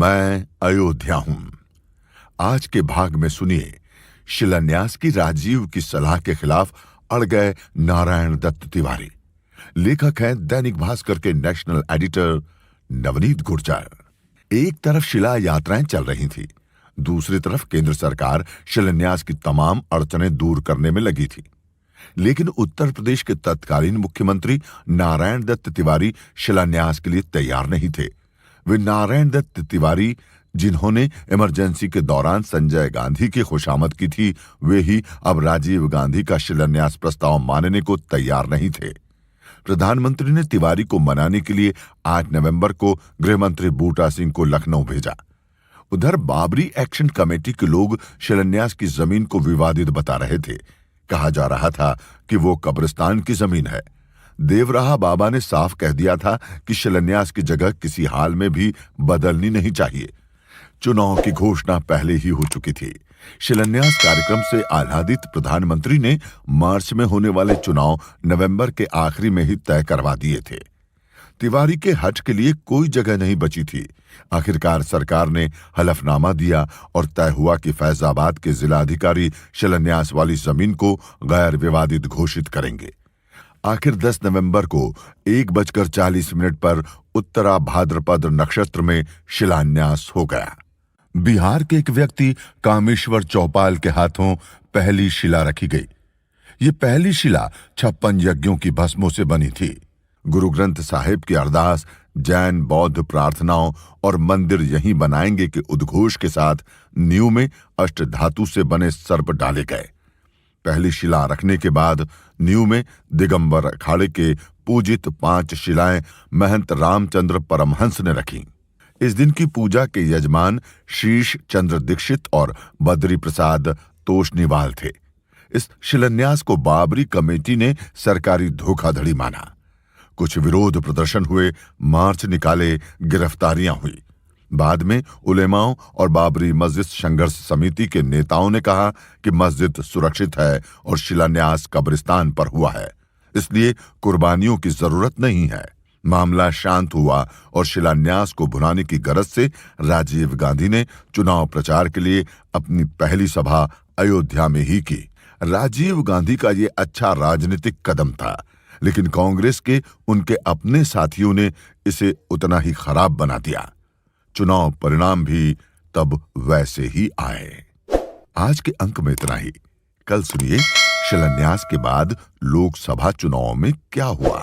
मैं अयोध्या हूं। आज के भाग में सुनिए शिलान्यास की राजीव की सलाह के खिलाफ अड़ गए नारायण दत्त तिवारी। लेखक हैं दैनिक भास्कर के नेशनल एडिटर नवनीत गुर्जर। एक तरफ शिला यात्राएं चल रही थी, दूसरी तरफ केंद्र सरकार शिलान्यास की तमाम अड़चनें दूर करने में लगी थी। लेकिन उत्तर प्रदेश के तत्कालीन मुख्यमंत्री नारायण दत्त तिवारी शिलान्यास के लिए तैयार नहीं थे। वे नारायण दत्त तिवारी जिन्होंने इमरजेंसी के दौरान संजय गांधी की खुशामद की थी, वे ही अब राजीव गांधी का शिलान्यास प्रस्ताव मानने को तैयार नहीं थे। प्रधानमंत्री ने तिवारी को मनाने के लिए 8 नवंबर को गृहमंत्री बूटा सिंह को लखनऊ भेजा। उधर बाबरी एक्शन कमेटी के लोग शिलान्यास की जमीन को विवादित बता रहे थे। कहा जा रहा था कि वो कब्रिस्तान की जमीन है। देवराहा बाबा ने साफ कह दिया था कि शिलान्यास की जगह किसी हाल में भी बदलनी नहीं चाहिए। चुनाव की घोषणा पहले ही हो चुकी थी। शिलान्यास कार्यक्रम से आह्लादित प्रधानमंत्री ने मार्च में होने वाले चुनाव नवंबर के आखिरी में ही तय करवा दिए थे। तिवारी के हट के लिए कोई जगह नहीं बची थी। आखिरकार सरकार ने हलफनामा दिया और तय हुआ कि फैजाबाद के जिलाधिकारी शिलान्यास वाली जमीन को गैर विवादित घोषित करेंगे। आखिर 10 नवंबर को 1:40 पर उत्तरा भाद्रपद नक्षत्र में शिलान्यास हो गया। बिहार के एक व्यक्ति कामेश्वर चौपाल के हाथों पहली शिला रखी गई। ये पहली शिला 56 यज्ञों की भस्मों से बनी थी। गुरु ग्रंथ साहिब की अरदास, जैन बौद्ध प्रार्थनाओं और मंदिर यहीं बनाएंगे के उद्घोष के साथ नींव में अष्टधातु से बने सर्प डाले गए। पहली शिला रखने के बाद नींव में दिगंबर अखाड़े के पूजित 5 शिलाएं महंत रामचंद्र परमहंस ने रखी। इस दिन की पूजा के यजमान शीश चंद्र दीक्षित और बद्री प्रसाद तोषनीवाल थे। इस शिलान्यास को बाबरी कमेटी ने सरकारी धोखाधड़ी माना। कुछ विरोध प्रदर्शन हुए, मार्च निकाले, गिरफ्तारियां हुई। बाद में उलेमाओं और बाबरी मस्जिद संघर्ष समिति के नेताओं ने कहा कि मस्जिद सुरक्षित है और शिलान्यास कब्रिस्तान पर हुआ है, इसलिए कुर्बानियों की जरूरत नहीं है। मामला शांत हुआ और शिलान्यास को भुनाने की गरज से राजीव गांधी ने चुनाव प्रचार के लिए अपनी पहली सभा अयोध्या में ही की। राजीव गांधी का ये अच्छा राजनीतिक कदम था, लेकिन कांग्रेस के उनके अपने साथियों ने इसे उतना ही खराब बना दिया। चुनाव परिणाम भी तब वैसे ही आए। आज के अंक में इतना ही। कल सुनिए शिलान्यास के बाद लोकसभा चुनाव में क्या हुआ।